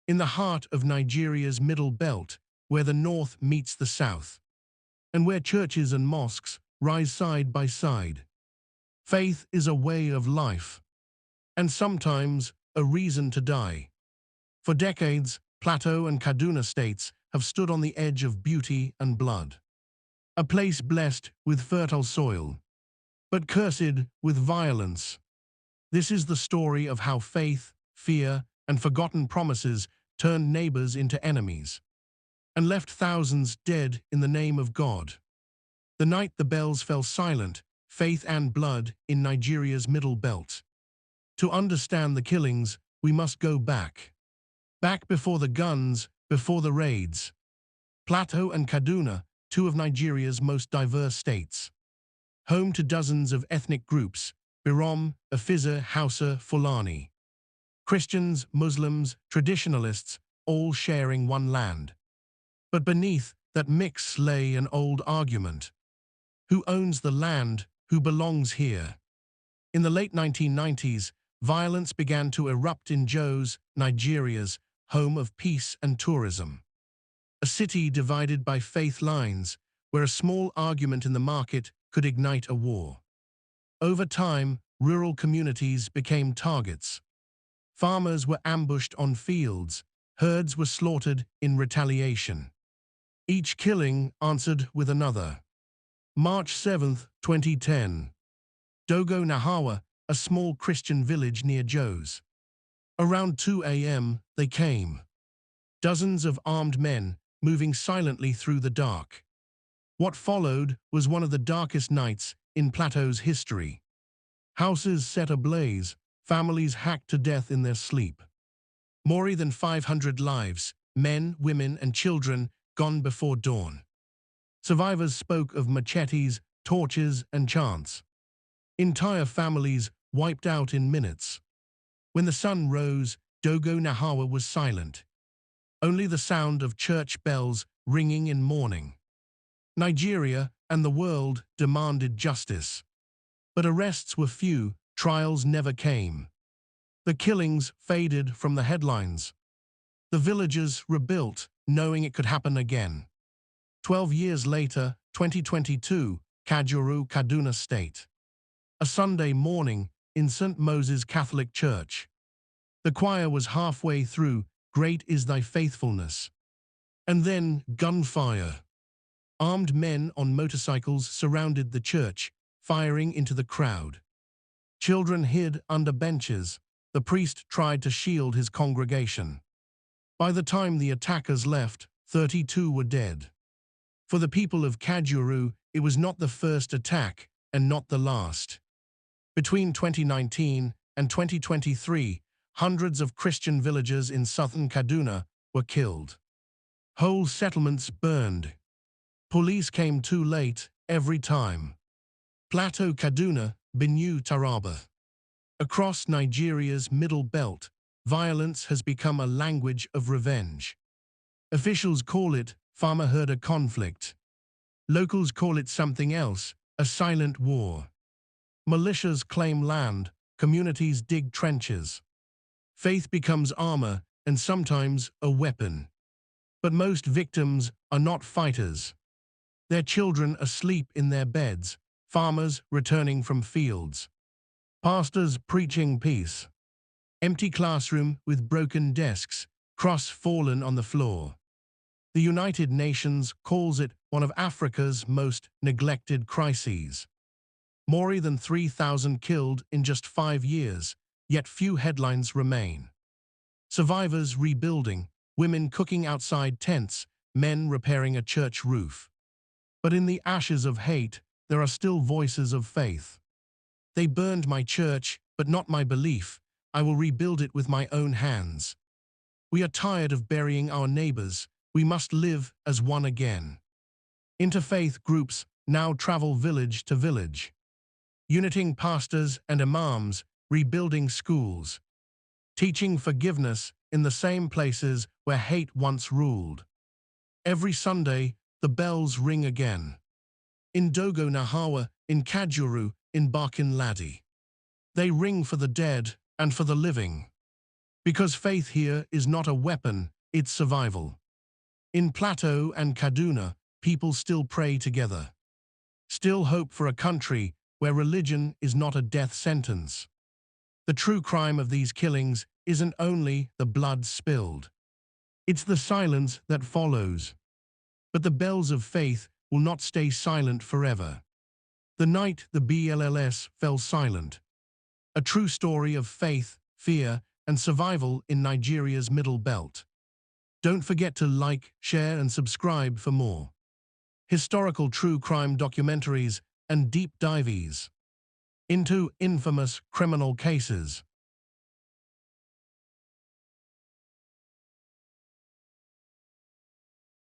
in the heart of Nigeria's middle belt, where the north meets the south, and where churches and mosques rise side by side. Faith is a way of life, and sometimes a reason to die. For decades, Plateau and Kaduna States have stood on the edge of beauty and blood. A place blessed with fertile soil, but cursed with violence. This is the story of how faith, fear, and forgotten promises turned neighbors into enemies, and left thousands dead in the name of God. The night the bells fell silent, faith and blood in Nigeria's middle belt. To understand the killings, we must go back. Back before the guns, before the raids. Plateau and Kaduna, two of Nigeria's most diverse states. Home to dozens of ethnic groups, Birom, Afiza, Hausa, Fulani. Christians, Muslims, traditionalists, all sharing one land. But beneath that mix lay an old argument. Who owns the land? Who belongs here? In the late 1990s, violence began to erupt in Jos, Nigeria's home of peace and tourism. A city divided by faith lines, where a small argument in the market could ignite a war. Over time, rural communities became targets. Farmers were ambushed on fields, herds were slaughtered in retaliation. Each killing answered with another. March 7, 2010. Dogo Nahawa, a small Christian village near Jos. Around 2 a.m., they came. Dozens of armed men moving silently through the dark. What followed was one of the darkest nights in Plateau's history. Houses set ablaze, families hacked to death in their sleep. More than 500 lives, men, women, and children, gone before dawn. Survivors spoke of machetes, torches, and chants. Entire families wiped out in minutes. When the sun rose, Dogo Nahawa was silent. Only the sound of church bells ringing in mourning. Nigeria and the world demanded justice. But arrests were few, trials never came. The killings faded from the headlines. The villagers rebuilt, knowing it could happen again. 12 years later, 2022, Kajuru, Kaduna State. A Sunday morning in St. Moses Catholic Church. The choir was halfway through, "Great is thy faithfulness." And then gunfire. Armed men on motorcycles surrounded the church, firing into the crowd. Children hid under benches. The priest tried to shield his congregation. By the time the attackers left, 32 were dead. For the people of Kajuru, it was not the first attack and not the last. Between 2019 and 2023, hundreds of Christian villagers in southern Kaduna were killed. Whole settlements burned. Police came too late every time. Plateau Kaduna, Benue Taraba. Across Nigeria's middle belt, violence has become a language of revenge. Officials call it farmer-herder conflict. Locals call it something else, a silent war. Militias claim land, communities dig trenches. Faith becomes armor and sometimes a weapon. But most victims are not fighters. Their children asleep in their beds, farmers returning from fields. Pastors preaching peace. Empty classroom with broken desks, cross fallen on the floor. The United Nations calls it one of Africa's most neglected crises. More than 3,000 killed in just 5 years, yet few headlines remain. Survivors rebuilding, women cooking outside tents, men repairing a church roof. But in the ashes of hate, there are still voices of faith. They burned my church, but not my belief. I will rebuild it with my own hands. We are tired of burying our neighbors. We must live as one again. Interfaith groups now travel village to village, uniting pastors and imams, rebuilding schools, teaching forgiveness in the same places where hate once ruled. Every Sunday, the bells ring again. In Dogo Nahawa, in Kajuru, in Barkin Ladi. They ring for the dead and for the living. Because faith here is not a weapon, it's survival. In Plateau and Kaduna, people still pray together. Still hope for a country where religion is not a death sentence. The true crime of these killings isn't only the blood spilled. It's the silence that follows. But the bells of faith will not stay silent forever. The night the BLLS fell silent. A true story of faith, fear, and survival in Nigeria's Middle Belt. Don't forget to like, share, and subscribe for more historical true crime documentaries and deep dives into infamous criminal cases.